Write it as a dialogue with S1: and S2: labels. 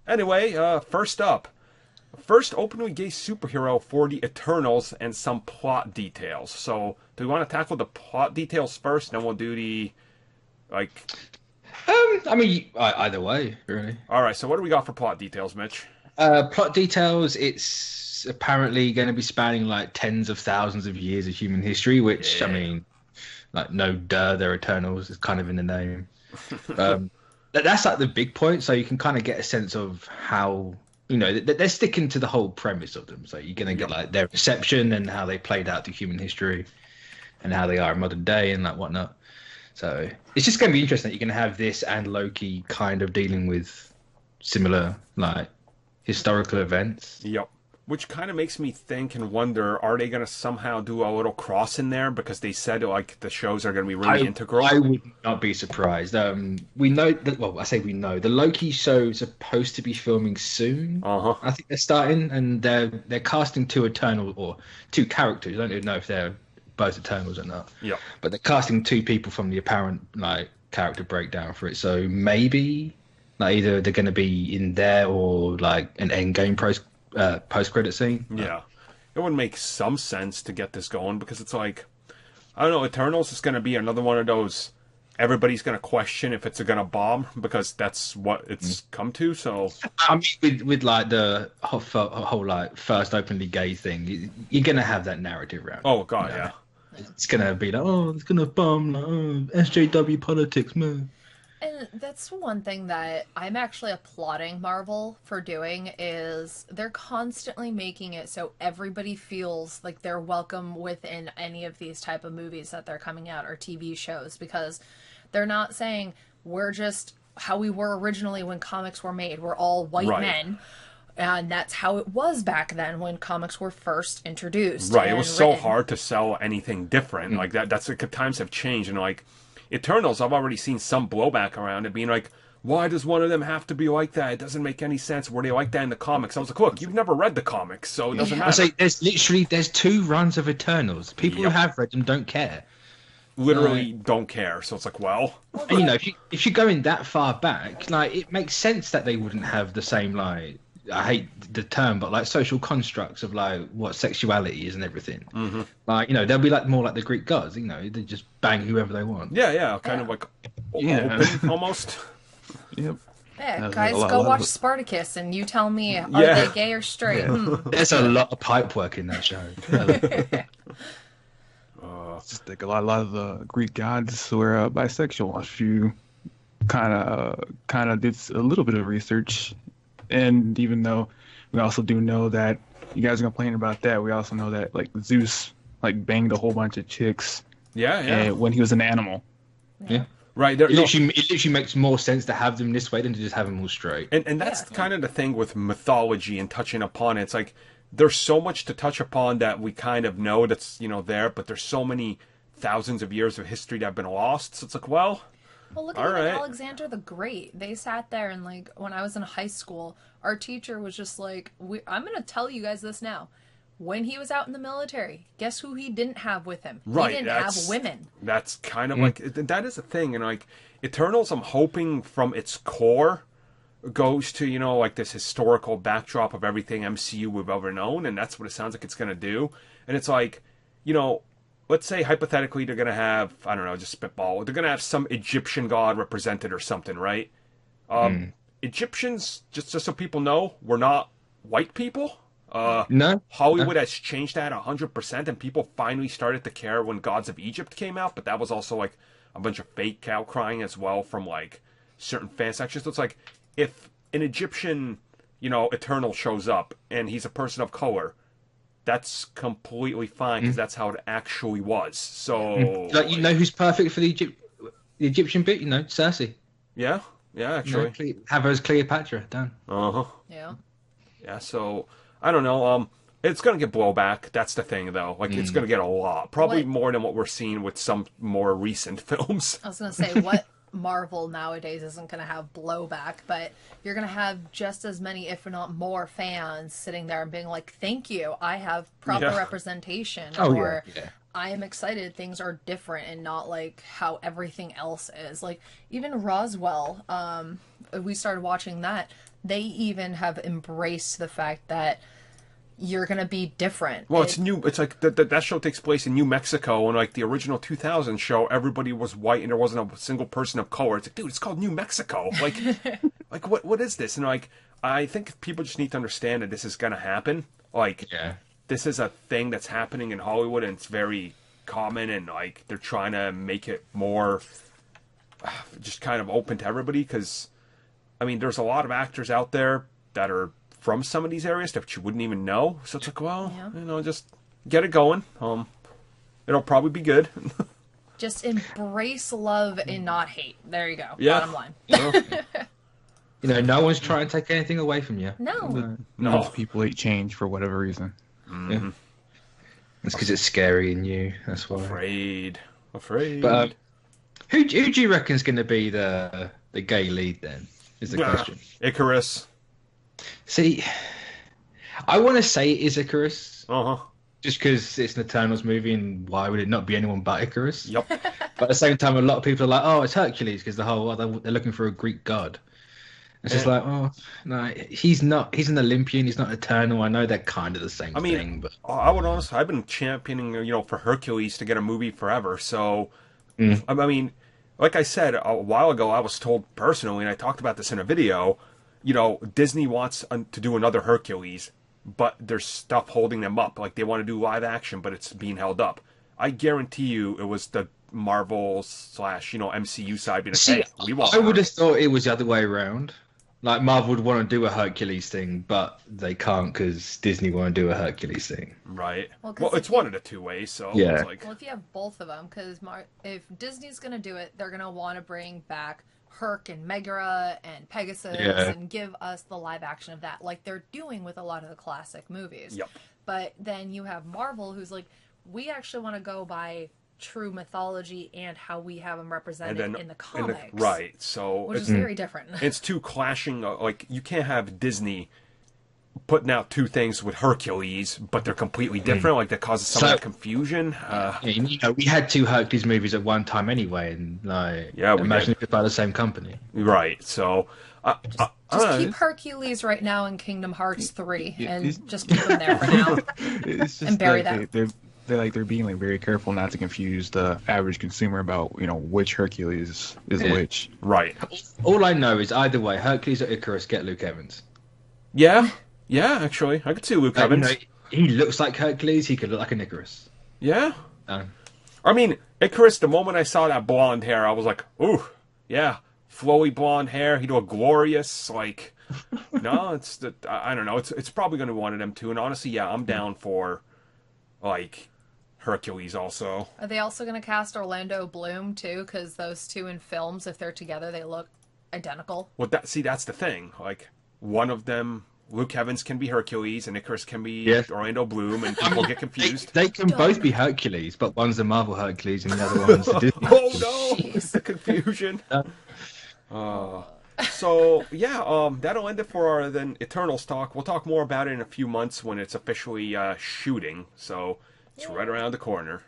S1: Anyway, first up. First openly gay superhero for the Eternals and some plot details. So, do we want to tackle the plot details first, then we'll do the, like...
S2: I mean, either way, really.
S1: Alright, so what do we got for plot details, Mitch?
S2: Plot details, it's apparently going to be spanning like tens of thousands of years of human history, which,
S1: Yeah.
S2: I mean, like, no duh, they're Eternals. It's kind of in the name. That's like the big point, so you can kind of get a sense of how, they're sticking to the whole premise of them. So you're going to get like their reception and how they played out through human history and how they are in modern day and like whatnot. So it's just going to be interesting that you're going to have this and Loki kind of dealing with similar like historical events.
S1: Yep. Which kind of makes me think and wonder, are they going to somehow do a little cross in there? Because they said, like, the shows are going to be really integral.
S2: I would not be surprised. We know that, well, I say we know. The Loki show is supposed to be filming soon.
S1: Uh-huh.
S2: I think they're starting, and they're casting two Eternals, or two characters. I don't even know if they're both Eternals or not.
S1: Yeah.
S2: But they're casting two people from the apparent, like, character breakdown for it. So maybe, like, either they're going to be in there or, like, an Endgame post-credit scene.
S1: Yeah. It would make some sense to get this going because it's like, I don't know, Eternals is going to be another one of those, everybody's going to question if it's going to bomb because that's what it's come to, so...
S2: I mean, with like, the whole like, first openly gay thing, you're going to have that narrative around.
S1: Oh, God, yeah.
S2: It's going to be like, oh, it's going to bomb, like, oh, SJW politics, man.
S3: And that's one thing that I'm actually applauding Marvel for doing is they're constantly making it so everybody feels like they're welcome within any of these type of movies that they're coming out or TV shows because they're not saying we're just how we were originally when comics were made. We're all white men. And that's how it was back then when comics were first introduced.
S1: Right, it was so hard to sell anything different. Like that's like times have changed and like Eternals, I've already seen some blowback around it being like, why does one of them have to be like that? It doesn't make any sense. Were they like that in the comics? I was like, look, you've never read the comics, so it doesn't matter.
S2: I say there's two runs of Eternals. People who have read them don't care.
S1: Literally don't care. So it's like, well,
S2: and, if you're going that far back, like it makes sense that they wouldn't have the same like. I hate the term, but like social constructs of like what sexuality is and everything. Mm-hmm. Like, they'll be like more like the Greek gods, they just bang whoever they want.
S1: Yeah, kind of like open, almost.
S4: Yep.
S3: Yeah, guys, go watch Spartacus and you tell me, are they gay or straight?
S2: There's a lot of pipe work in that show.
S4: Just like a lot of the Greek gods were bisexual. If you kind of did a little bit of research. And even though we also do know that you guys are complaining about that, we also know that like Zeus like banged a whole bunch of chicks.
S1: Yeah.
S4: When he was an animal.
S2: Yeah.
S1: Right.
S2: It literally makes more sense to have them this way than to just have them all straight.
S1: And that's kind of the thing with mythology and touching upon it. It's like there's so much to touch upon that we kind of know that's there, but there's so many thousands of years of history that have been lost. So it's like, well,
S3: look at Alexander the Great. They sat there and, like, when I was in high school, our teacher was just like, I'm going to tell you guys this now. When he was out in the military, guess who he didn't have with him?
S1: Right,
S3: he didn't have women.
S1: That's kind of like, that is a thing. And, like, Eternals, I'm hoping from its core goes to, like, this historical backdrop of everything MCU we've ever known. And that's what it sounds like it's going to do. And it's like, let's say hypothetically they're going to have, I don't know, just spitball. They're going to have some Egyptian god represented or something, right? Egyptians, just so people know, we're not white people.
S2: No.
S1: Hollywood has changed that 100%, and people finally started to care when Gods of Egypt came out, but that was also like a bunch of fake cow crying as well from like certain fan sections. So it's like, if an Egyptian, Eternal shows up and he's a person of color, that's completely fine because that's how it actually was. So,
S2: like, who's perfect for the Egyptian bit? Cersei.
S1: Yeah, actually,
S2: have her as Cleopatra. Done.
S3: Yeah.
S1: So I don't know. It's gonna get blowback. That's the thing, though. Like, it's gonna get a lot, probably more than what we're seeing with some more recent films.
S3: I was gonna say what. Marvel nowadays isn't going to have blowback, but you're going to have just as many, if not more, fans sitting there and being like, thank you, I have proper representation, or I am excited things are different and not like how everything else is. Like, even Roswell, we started watching that. they even have embraced the fact that you're gonna be different.
S1: Well, it's new. It's like that show takes place in New Mexico, and like the original 2000 show, everybody was white and there wasn't a single person of color. It's like, dude, it's called New Mexico. Like, like what is this? And like, I think people just need to understand that this is gonna happen. Like, this is a thing that's happening in Hollywood, and it's very common, and like they're trying to make it more just kind of open to everybody. Because, I mean, there's a lot of actors out there that are from some of these areas that you wouldn't even know. So it's like, well, just get it going. It'll probably be good.
S3: Just embrace love and not hate. There you go.
S1: Yeah.
S3: Bottom line.
S2: No one's trying to take anything away from you.
S3: No.
S4: Most people hate change for whatever reason.
S2: Yeah. It's because it's scary and new. That's why.
S1: Afraid.
S2: But who do you reckon is going to be the gay lead then? Is the question.
S1: Icarus.
S2: See, I want to say it is Icarus.
S1: Uh-huh.
S2: Just because it's an Eternals movie, and why would it not be anyone but Icarus?
S1: Yep.
S2: But at the same time, a lot of people are like, "Oh, it's Hercules," because they're looking for a Greek god. It's just like, oh no, he's not. He's an Olympian. He's not Eternal. I know they're kind of the same thing, but
S1: I would honestly, I've been championing, for Hercules to get a movie forever. So, I mean, like I said a while ago, I was told personally, and I talked about this in a video. Disney wants to do another Hercules, but there's stuff holding them up. Like, they want to do live action, but it's being held up. I guarantee you it was the Marvel / MCU side being like, hey, we want
S2: I would have thought it was the other way around. Like, Marvel would want to do a Hercules thing, but they can't because Disney want to do a Hercules thing.
S1: Right. Well, it's one of the two ways, so
S2: yeah.
S1: It's like...
S3: Well, if you have both of them, because if Disney's going to do it, they're going to want to bring back Herc and Megara and Pegasus and give us the live action of that, like they're doing with a lot of the classic movies.
S1: Yep.
S3: But then you have Marvel, who's like, we actually want to go by true mythology and how we have them represented in the comics.
S1: Right. So
S3: which is very different.
S1: It's two clashing. Like, you can't have Disney putting out two things with Hercules, but they're completely different. Like, that causes some confusion.
S2: We had two Hercules movies at one time anyway, and imagine if it's by the same company.
S1: Right. So
S3: just keep Hercules right now in Kingdom Hearts 3 and just keep them there for now.
S4: It's just
S3: and bury that.
S4: They're being very careful not to confuse the average consumer about which Hercules is which.
S1: Right.
S2: All I know is either way, Hercules or Icarus, get Luke Evans.
S1: Yeah, actually, I could see Luke Evans.
S2: He looks like Hercules. He could look like an Icarus.
S1: Yeah. I mean, Icarus. The moment I saw that blonde hair, I was like, ooh, yeah, flowy blonde hair. He'd look glorious. Like, no, I don't know. It's probably going to be one of them too. And honestly, I'm down for like Hercules also.
S3: Are they also going to cast Orlando Bloom too? Because those two in films, if they're together, they look identical.
S1: Well, that's the thing. Like, one of them, Luke Evans, can be Hercules, and Icarus can be Orlando Bloom, and people get confused.
S2: They can both be Hercules, but one's the Marvel Hercules and the other one's the Disney.
S1: Oh no, the confusion. So that'll end it for our Eternals talk. We'll talk more about it in a few months when it's officially shooting. So it's right around the corner.